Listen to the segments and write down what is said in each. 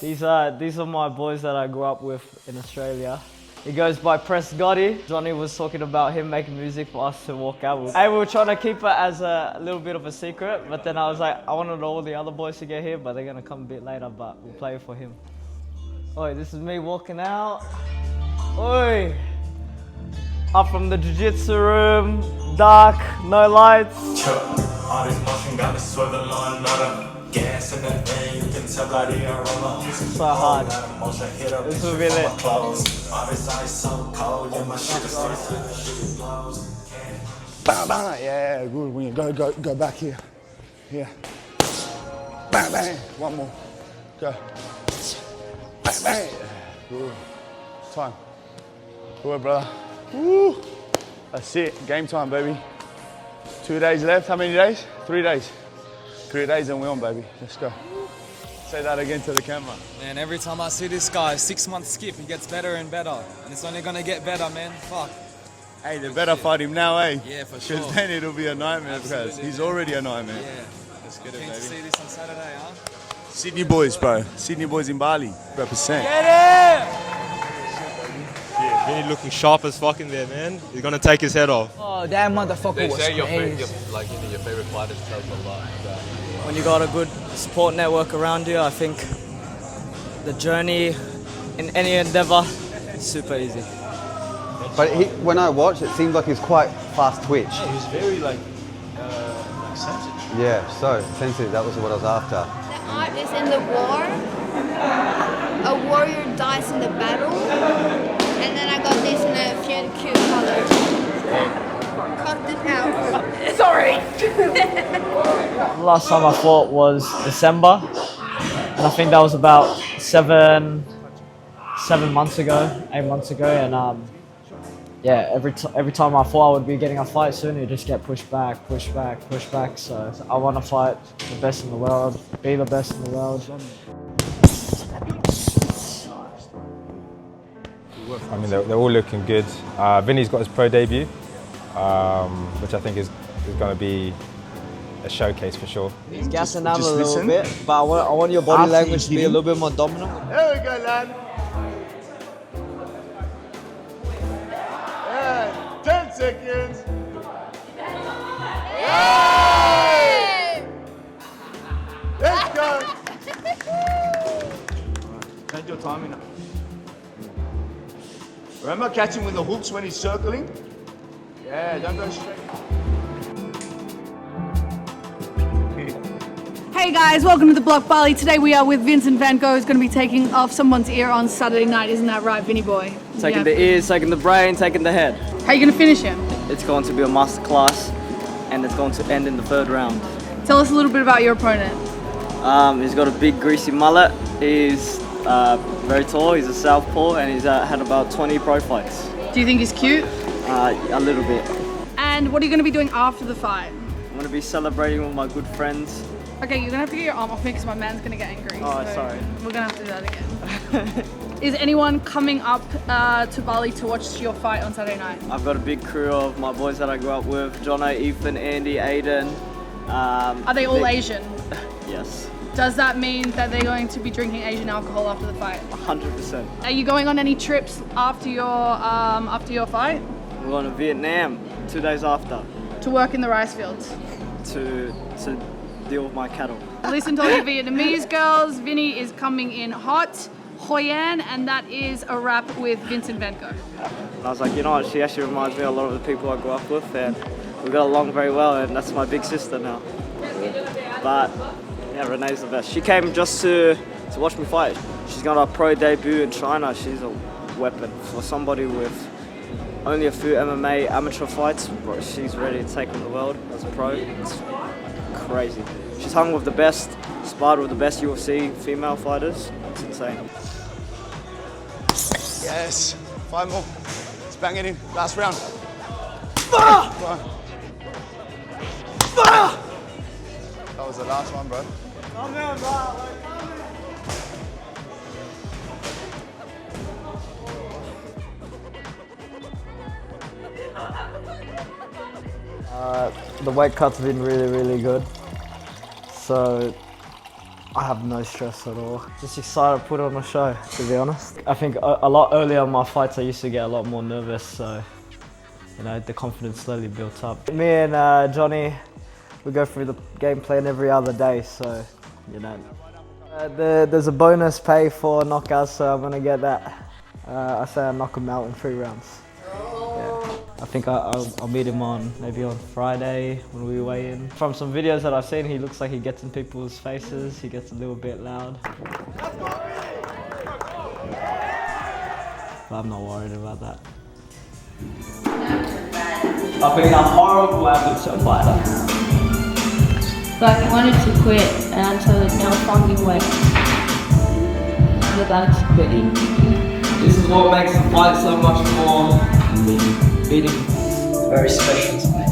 These are my boys that I grew up with in Australia. He goes by Press Gotti. Johnny was talking about him making music for us to walk out with. Hey, we were trying to keep it as a little bit of a secret, but then I was like, I wanted all the other boys to get here, but they're gonna come a bit later, but we'll play it for him. Oi, this is me walking out. Oi! Up from the jiu-jitsu room, dark, no lights. So hard. This will be lit. Bang, bang. Yeah, good. When you go back here. Yeah. Bang, bang. One more. Go. Bang, bang. Good. Time. Good, brother. Woo. That's it. Game time, baby. 2 days left. How many days? 3 days. 3 days and we're on, baby. Let's go. Say that again to the camera. Man, every time I see this guy, 6 month skip, he gets better and better. And it's only gonna get better, man. Fuck. Hey, they better fight him now, eh? Yeah, for sure. Because then it'll be a nightmare because he's already a nightmare. Yeah. Let's get it, Keen baby. to see this on Saturday, huh? Sydney boys, bro. Sydney boys in Bali. Represent. Get it! Yeah, Vinny looking sharp as fuck in there, man. He's gonna take his head off. Oh, that motherfucker was Your crazy. favorite fighters tells a lot. When you got a good support network around you, I think the journey in any endeavor is super easy. But when I watched, it seemed like he was quite fast twitch. Yeah, he was very like sensitive. Yeah, so sensitive. That was what I was after. The art is in the war. A warrior dies in the battle. And then I got this in a few cute colors. Cut it out. Sorry! The last time I fought was December, and I think that was about 7 months ago, 8 months ago, and yeah, every time I thought I would be getting a fight soon, it just get pushed back. So I want to fight the best in the world, be the best in the world. I mean, they're all looking good. Vinny's got his pro debut, which I think is going to be a showcase for sure. He's gassing out a little bit, but I want your body language to be a little bit more dominant. There we go, lad. Yeah, 10 seconds. Yay! Let's go. Take your time enough. Remember catching with the hooks when he's circling? Yeah, don't go straight. Hey guys, welcome to the Block Bali. Today we are with Vincent Van Gogh, who's going to be taking off someone's ear on Saturday night. Isn't that right, Vinny boy? Taking the ears, taking the brain, taking the head. How are you going to finish him? It's going to be a masterclass, and it's going to end in the 3rd round. Tell us a little bit about your opponent. He's got a big greasy mullet. He's very tall. He's a southpaw, and he's had about 20 pro fights. Do you think he's cute? A little bit. And what are you going to be doing after the fight? I'm going to be celebrating with my good friends. Okay, you're going to have to get your arm off me because my man's going to get angry. Oh, so sorry. We're going to have to do that again. Is anyone coming up to Bali to watch your fight on Saturday night? I've got a big crew of my boys that I grew up with. Jono, Ethan, Andy, Aiden. Are they all Asian? Yes. Does that mean that they're going to be drinking Asian alcohol after the fight? 100%. Are you going on any trips after your fight? We're going to Vietnam 2 days after. To work in the rice fields? To deal with my cattle. Listen to all you Vietnamese girls, Vinny is coming in hot, Hoi An, and that is a wrap with Vincent Van Gogh. And I was like, you know what, she actually reminds me of a lot of the people I grew up with, and we got along very well, and that's my big sister now. But yeah, Renee's the best. She came just to watch me fight. She's got a pro debut in China. She's a weapon for somebody with only a few MMA amateur fights, but she's ready to take on the world as a pro. It's crazy. She's hung with the best, sparred with the best UFC female fighters. It's insane. Yes. 5 more. Let's bang it in. Last round. That was the last one, bro. The weight cuts have been really good. So I have no stress at all. Just excited to put on a show, to be honest. I think a lot earlier in my fights I used to get a lot more nervous, so you know, the confidence slowly built up. Me and Johnny, we go through the game plan every other day, so you know. There's a bonus pay for knockouts, so I'm gonna get that. I say I knock him out in 3 rounds. Yeah. I think I'll meet him maybe on Friday when we weigh in. From some videos that I've seen, he looks like he gets in people's faces. He gets a little bit loud. But I'm not worried about that. I've been a horrible amateur fighter. But I wanted to quit and until now finding way. Without quitting. This is what makes the fight so much more beating. Very special to me.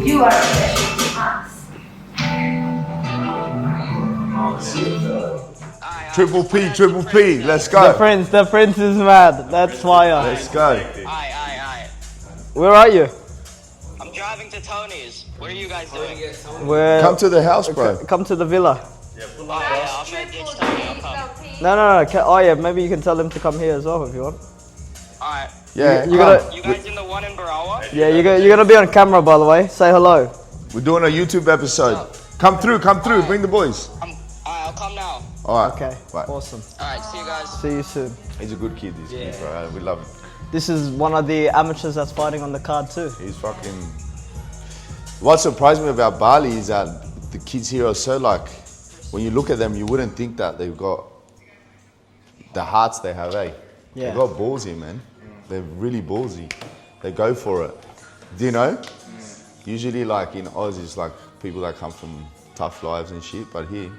You are special to us. Triple P, let's go. The prince is mad. That's fire. Let's go. Where are you? I'm driving to Tony's. What are you guys doing? Come to the house, bro. Come to the villa. I'm gonna ditch Tony. I'll come. No. Oh yeah, maybe you can tell him to come here as well if you want. Alright. Yeah. You guys in the one in Barawa? Yeah, you're gonna be on camera, by the way. Say hello. We're doing a YouTube episode. Come through, bring the boys. Alright, I'll come now. Alright. Okay. Right. Awesome. Alright, see you guys. See you soon. He's a good kid, this kid, bro. We love him. This is one of the amateurs that's fighting on the card too. He's fucking... What surprised me about Bali is that the kids here are so like, when you look at them, you wouldn't think that they've got the hearts they have, eh? Yeah. They've got ballsy, man. They're really ballsy. They go for it. Do you know? Usually like in Oz, it's like people that come from tough lives and shit, but here,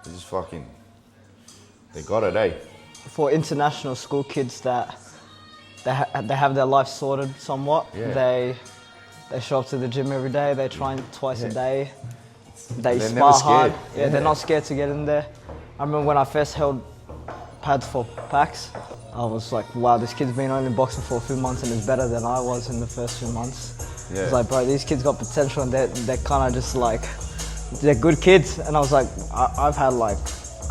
they just fucking, they got it, eh? For international school kids that they have their life sorted somewhat, they show up to the gym every day, they train twice a day, they They're spar never hard. scared. Yeah, they're not scared to get in there. I remember when I first held pads for packs, I was like, wow, this kid's been only boxing for a few months and is better than I was in the first few months. Yeah. It's like, bro, these kids got potential and they're kind of just like, they're good kids. And I was like, I've had like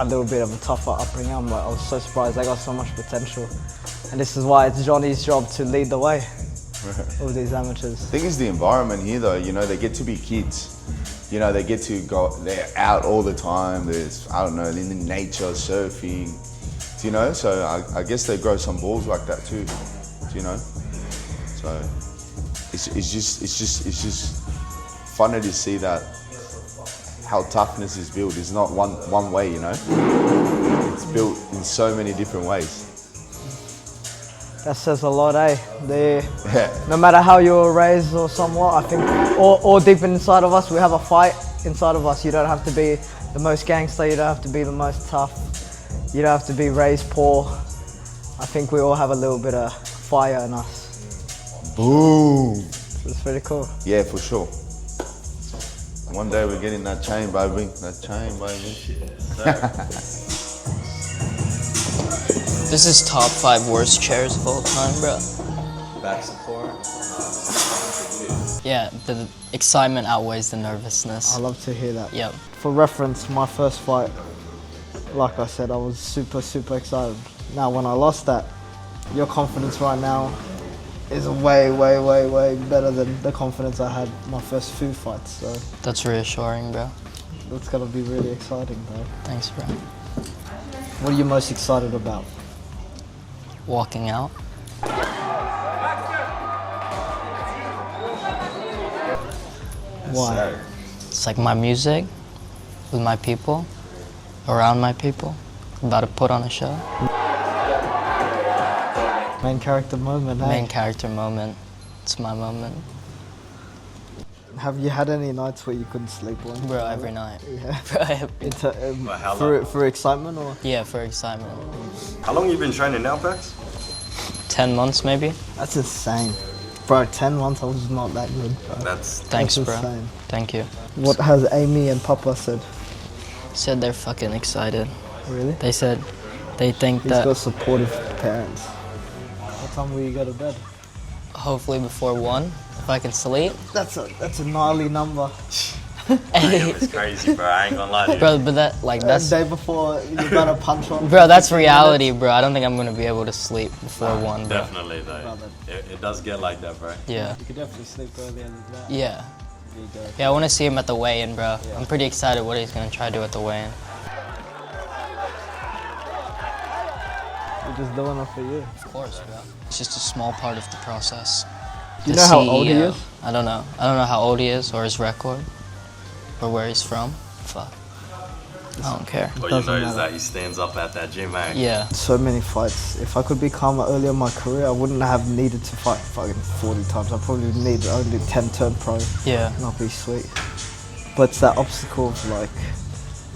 a little bit of a tougher upbringing. I was so surprised they got so much potential. And this is why it's Johnny's job to lead the way with these amateurs. I think it's the environment here though, you know, they get to be kids. You know, they get to go, they're out all the time, there's, I don't know, in the nature, surfing, you know, so I guess they grow some balls like that too, you know. So it's just funny to see that how toughness is built. It's not one way, you know. It's built in so many different ways. That says a lot, eh? No matter how you were raised or somewhat, I think all deep inside of us, we have a fight inside of us. You don't have to be the most gangster, you don't have to be the most tough, you don't have to be raised poor. I think we all have a little bit of fire in us. Boom! So it's pretty cool. Yeah, for sure. One day we're getting that chain, baby. That chain, baby. This is top 5 worst chairs of all time, bro. Back support. Yeah, the excitement outweighs the nervousness. I love to hear that. Yep. For reference, my first fight, like I said, I was super excited. Now when I lost that, your confidence right now is way better than the confidence I had my first few fights. So That's reassuring, bro. that's gonna be really exciting, bro. Thanks, bro. What are you most excited about? Walking out. Why? It's like my music, with my people, around my people, about to put on a show. Main character moment, eh? Main character moment. It's my moment. Have you had any nights where you couldn't sleep? Bro, every night. Yeah. Bro, for excitement or? Yeah, for excitement. How long you been training now, Pax? 10 months maybe. That's insane. Bro, 10 months I was not that good. Bro. Thanks, That's bro. insane. Thank you. What has Amy and Papa said? Said they're fucking excited. Really? They said they think He's that got supportive parents. What time will you go to bed? hopefully before 1. If I can sleep. That's a gnarly number. It's crazy, bro. I ain't gonna lie to you. Bro, but that's the day before you got a punch on. Bro, that's reality, bro. I don't think I'm gonna be able to sleep before 1, bro. Definitely, though. It does get like that, bro. Yeah. You could definitely sleep earlier than that. Yeah. Yeah, I want to see him at the weigh-in, bro. Yeah. I'm pretty excited what he's gonna try to do at the weigh-in. We're just doing it for you. Of course, bro. It's just a small part of the process. Do you know how old he is? I don't know. I don't know how old he is or his record or where he's from. Fuck. I don't care. All you know is that he stands up at that gym, man. Yeah. So many fights. If I could be calmer earlier in my career, I wouldn't have needed to fight fucking 40 times. I probably need only 10 turn pro. Yeah. And I'll be sweet. But it's that obstacle of like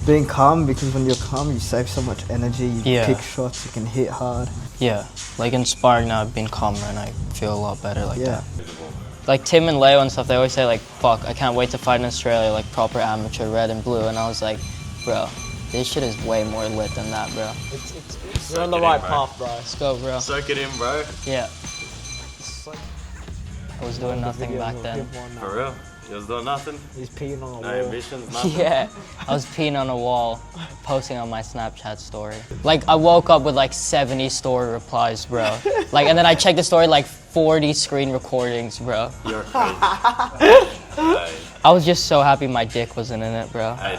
being calm, because when you're calm you save so much energy, you pick shots, you can hit hard. Yeah. Like in sparring now I've been calmer and I feel a lot better like that. Like Tim and Leo and stuff, they always say like, fuck, I can't wait to fight in Australia, like proper amateur, red and blue. And I was like, bro, this shit is way more lit than that, bro. You're on the right path, bro. Let's go, bro. Soak it in, bro. Yeah. I was doing nothing back then. For real? You was doing nothing? He's peeing on a wall. No ambitions, nothing? Yeah. I was peeing on a wall, posting on my Snapchat story. Like, I woke up with like 70 story replies, bro. Like, and then I checked the story, like 40 screen recordings, bro. You're crazy. I was just so happy my dick wasn't in it, bro. Hey,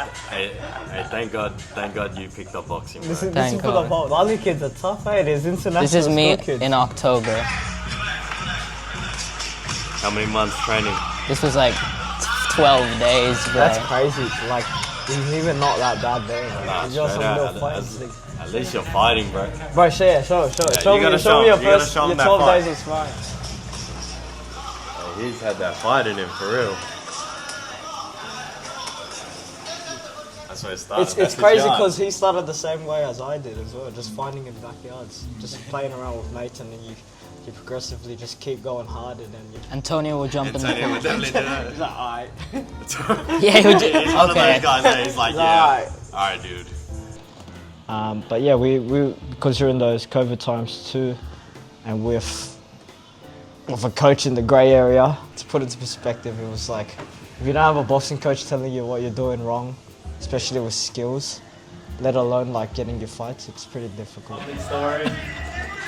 thank God you picked up boxing, bro. This is for the Bali kids are tough, eh? It is international. This is me in October. How many months training? This was like 12 days, bro. That's crazy. Like, he's even not that bad there. Like, Nah, he's just straight some out. little fights. At least you're fighting, bro. Bro, show me your first, your 12 days of sparring. Hey, he's had that fight in him, for real. That's where it started. It's crazy because he started the same way as I did as well, just fighting in backyards, just playing around with mates, and then you progressively just keep going harder, and then you... Antonio will jump in the pool. Would definitely do that. He's like, alright. Yeah, he would He's one of those guys that he's like, yeah, alright, dude. But yeah, we because you're in those COVID times too, and with a coach in the grey area, to put it into perspective, it was like, if you don't have a boxing coach telling you what you're doing wrong, especially with skills, let alone like getting your fights, it's pretty difficult. Big story.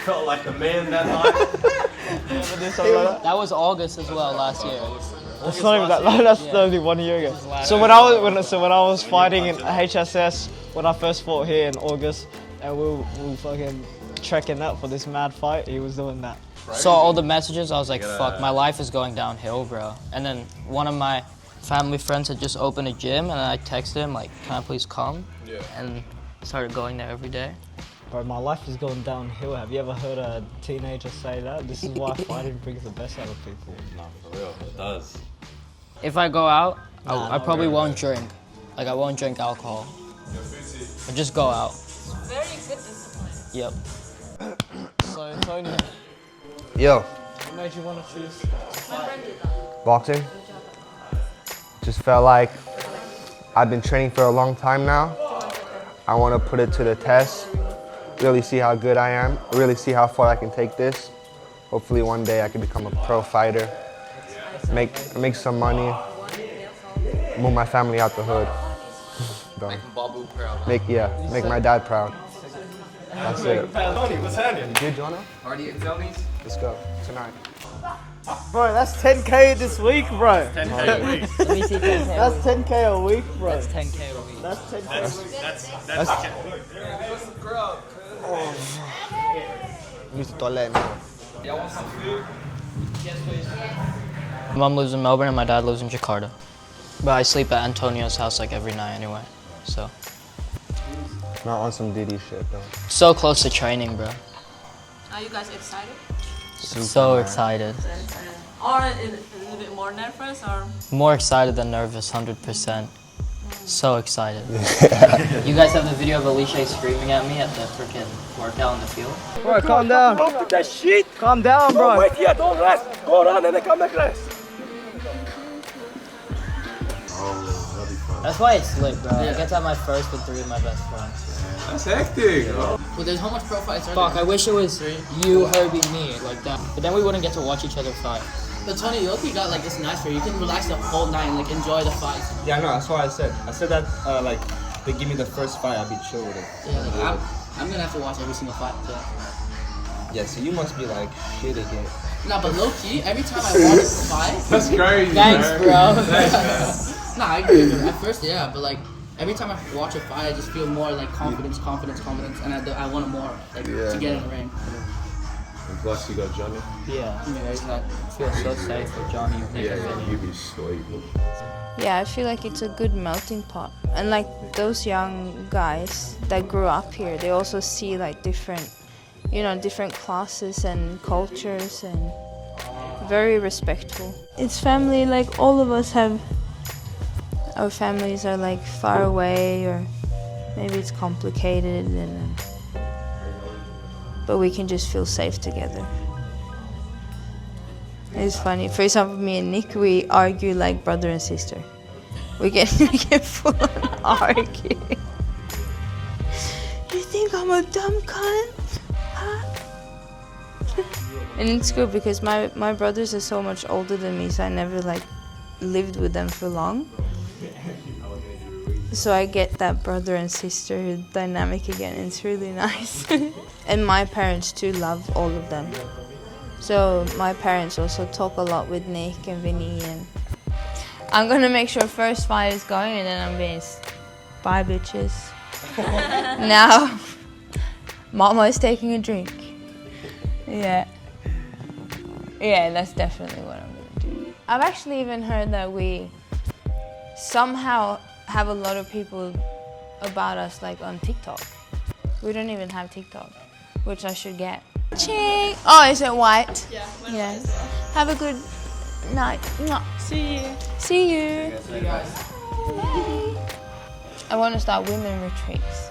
Felt like a man that night. That was August as well, last year. That's not even that long, that's only 1 year ago. So when I was fighting in HSS, when I first fought here in August, and we were fucking trekking out for this mad fight, he was doing that. Saw all the messages, I was like, fuck, my life is going downhill, bro. And then one of my family friends had just opened a gym, and I texted him like, can I please come? Yeah. And started going there every day. Bro, my life is going downhill. Have you ever heard a teenager say that? This is why fighting brings the best out of people. No, for real, it does. If I go out, I probably won't drink. Like, I won't drink alcohol. I just go out. Very good discipline. Yep. So, Antonio, Yo, what made you want to choose boxing. Just felt like I've been training for a long time now. I want to put it to the test, really see how good I am, really see how far I can take this. Hopefully one day I can become a pro fighter, make some money, move my family out the hood. Done. Make my dad proud. That's it. Tony, what's happening? You good, Jonah? Already in Tony's? Let's go, tonight. Bro, that's 10K this week, bro. 10K a week. Let me see 10K. That's 10K a week, bro. That's 10K a week. That's 10K. That's Use the toilet now. Y'all want some food? Yes, please. My mom lives in Melbourne and my dad lives in Jakarta. But I sleep at Antonio's house like every night anyway, so. Not on some Diddy shit though. So close to training, bro. Are you guys excited? So excited. Or a little bit more nervous, or? More excited than nervous, 100%. So excited. You guys have the video of Alicia screaming at me at the freaking workout in the field? Bro, calm down. Don't do that shit. Calm down, bro. Wait here, don't rest. Go run and then come back rest. That's why it's lit, bro. I get to have my first with 3 of my best friends. That's hectic. Well, there's how much pro fights are there? Fuck, I wish it was you, Herbie, me, like that. But then we wouldn't get to watch each other fight. But Tony, you also got like this nice where you can relax the whole night and like enjoy the fight. Yeah, no, that's what I said. I said that like they give me the first fight, I'd be chill with it. Yeah, like I'm gonna have to watch every single fight. So. Yeah, so you must be like shit again. No, but low key, every time I watch a fight. That's crazy. Thanks, bro. Thanks, Nah, I agree. At first, yeah, but like every time I watch a fight, I just feel more like confidence, and I want more like to get in the ring. And plus, you got Johnny. Yeah, I feel so safe with Johnny. Yeah, you be sweet. Yeah, I feel like it's a good melting pot. And like those young guys that grew up here, they also see like different classes and cultures and very respectful. It's family, like all of us have, our families are like far away or maybe it's complicated but we can just feel safe together. It's funny. For example, me and Nick, we argue like brother and sister. We get full on argue. You think I'm a dumb cunt? Huh? And it's good because my brothers are so much older than me, so I never like lived with them for long. So I get that brother and sister dynamic again. It's really nice. And my parents too love all of them. So my parents also talk a lot with Nick and Vinny, and I'm gonna make sure first fight is going and then I'm being bye bitches. Now Mama is taking a drink. Yeah, that's definitely what I'm gonna do. I've actually even heard that we somehow have a lot of people about us like on TikTok. We don't even have TikTok, which I should get. Ching! Oh, is it white? Yeah. Yes. Have a good night. See you. See you. See you guys. Bye. I want to start women retreats.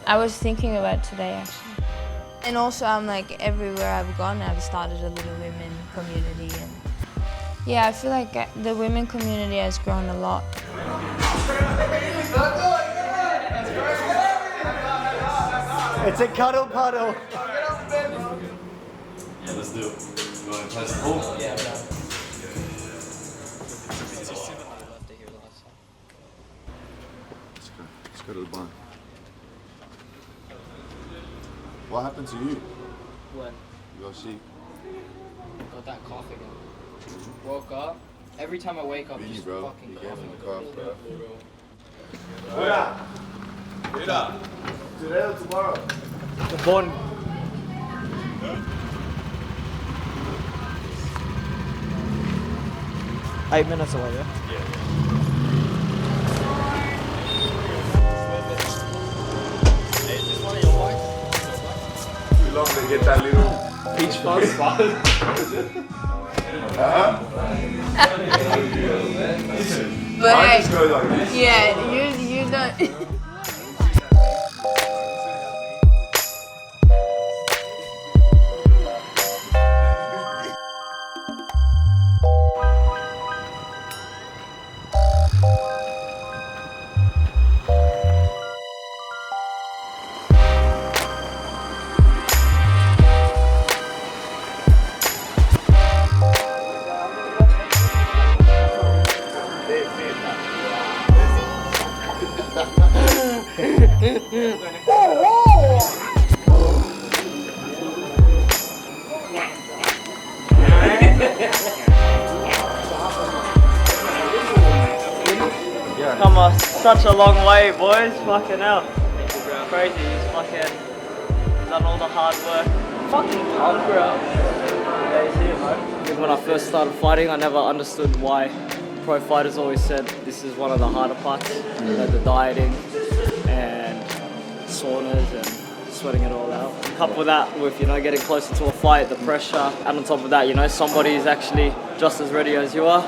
I was thinking about today actually. And also I'm like everywhere I've gone, I've started a little women community, and yeah, I feel like the women community has grown a lot. It's a cuddle puddle. Yeah, let's do it. You want to test the pool? Yeah, bro. Let's go to the barn. What happened to you? When? Your sheep. Got that cough again. Woke up. Every time I wake up, Vinny, just bro. fucking You gave him a coughing. cough, bro. Get up. Today or tomorrow? The born. Yeah. 8 minutes away, yeah? Too long to get that little peach fuzz. But yeah, you don't. Come such a long way, boys. Fucking hell. Crazy. He's fucking done all the hard work. Fucking punk, bro. Yeah, he's here, man. When I first started fighting, I never understood why pro fighters always said this is one of the harder parts. You know, the dieting and saunas and sweating it all out. Couple that with, you know, getting closer to a fight, the pressure, and on top of that, you know, somebody is actually just as ready as you are.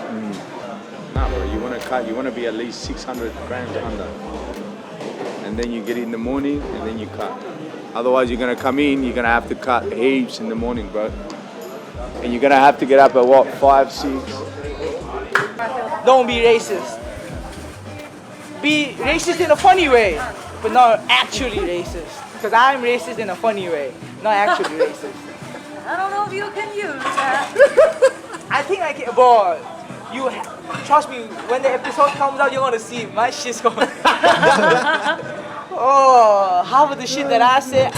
Nah, bro, you want to cut, you want to be at least 600 grams under. And then you get in the morning and then you cut. Otherwise, you're going to come in, you're going to have to cut heaps in the morning, bro. And you're going to have to get up at what, 5, 6? Don't be racist. Be racist in a funny way, but not actually racist. Because I'm racist in a funny way, not actually racist. I don't know if you can use that. I think I can, but trust me, when the episode comes out, you're gonna see my shit's going. Oh, half of the shit that I say.